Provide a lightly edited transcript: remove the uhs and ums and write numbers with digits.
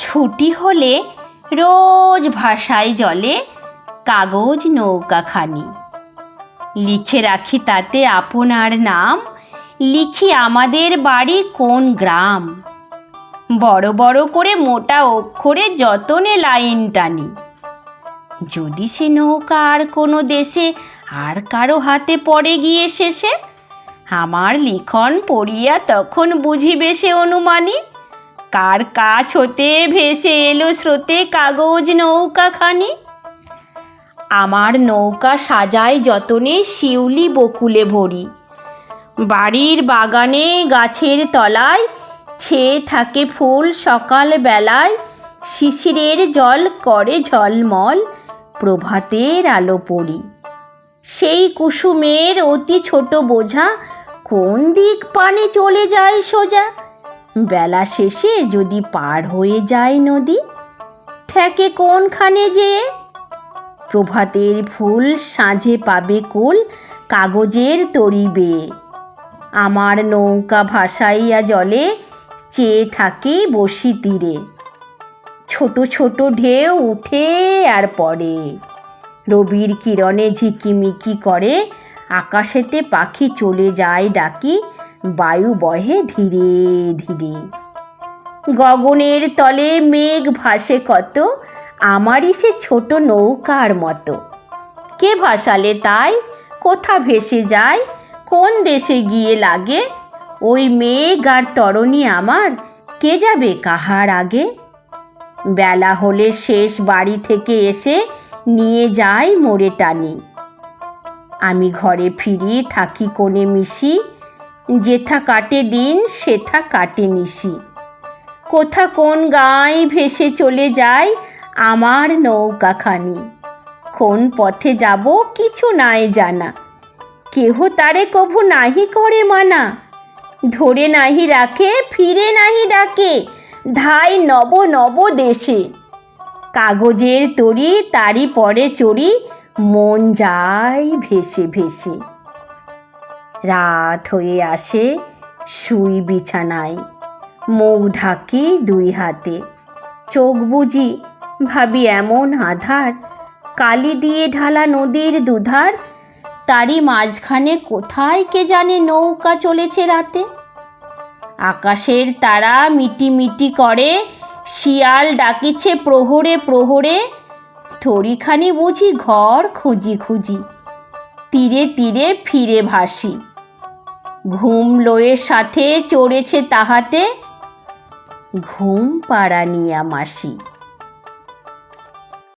ছুটি হলে রোজ ভাসায় জলে কাগজ নৌকাখানি। লিখে রাখি তাতে আপনার নাম, লিখি আমাদের বাড়ি কোন গ্রাম। বড় বড় করে মোটা অক্ষরে যতনে লাইন টানি। যদি সে নৌকা আর কোনো দেশে আর কারো হাতে পড়ে গিয়ে শেষে, আমার লিখন পড়িয়া তখন বুঝিবে সে অনুমানী, কার কাছ হতে ভেসে এলো স্রোতে কাগজ নৌকাখানি। আমার নৌকা সাজায় যতনে শিউলি বকুলে ভরি। বাড়ির বাগানে গাছের তলায় ছেয়ে থাকে ফুল সকাল বেলায়, শিশিরের জল করে ঝলমল প্রভাতের আলো পড়ি। সেই কুসুমের অতি ছোট বোঝা কোন দিক পানে চলে যায় সোজা, বেলা শেষে যদি পার হয়ে যায় নদী, ঠেকে কোনখানে যেয়ে। প্রভাতের ফুল সাঁঝে পাবে কুল কাগজের তরি বেয়ে। আমার নৌকা ভাসাইয়া জলে চেয়ে থাকে বসি তীরে। ছোট ছোট ঢেউ উঠে আর পড়ে, রবির কিরণে ঝিকিমিকি করে। আকাশেতে পাখি চলে যায় ডাকি, বায়ু বহে ধীরে ধীরে। গগনের তলে মেঘ ভাসে কত, আমারই সে ছোট নৌকার মতো। কে ভাসালে তাই, কোথা ভেসে যায়, কোন দেশে গিয়ে লাগে। ওই মেঘ আর তরণী আমার, কে যাবে কাহার আগে। বেলা হলে শেষ বাড়ি থেকে এসে নিয়ে যায় মোড়ে টানি। আমি ঘরে ফিরি থাকি কোণে মিশি, যেথা কাটে দিন সেথা কাটে নিশি। কোথা কোন গাঁয় ভেসে চলে যায় আমার নৌকাখানি। কোন পথে যাব কিছু নাই জানা, কেহ তারে কভু নাহি করে মানা। ধরে নাহি রাখে ফিরে নাহি ডাকে, ধাই নব নব দেশে। কাগজের তরি তারি পরে চড়ি, মন যায় ভেসে ভেসে। রাত হয়ে আসে শুই বিছানায়, মুখ ঢাকি দুই হাতে। চোখ বুজি ভাবি এমন আধার, কালি দিয়ে ঢালা নদীর দুধার। তারই মাঝখানে কোথায় কে জানে নৌকা চলেছে রাতে। আকাশের তারা মিটি মিটি করে, শিয়াল ডাকিছে প্রহরে প্রহরে। থরিখানি বুঝি ঘর খুঁজি খুঁজি, তীরে তীরে ফিরে ভাসি। ঘুম লয়ের সাথে চড়েছে তাহাতে, ঘুম পাড়ানিয়া মাসি।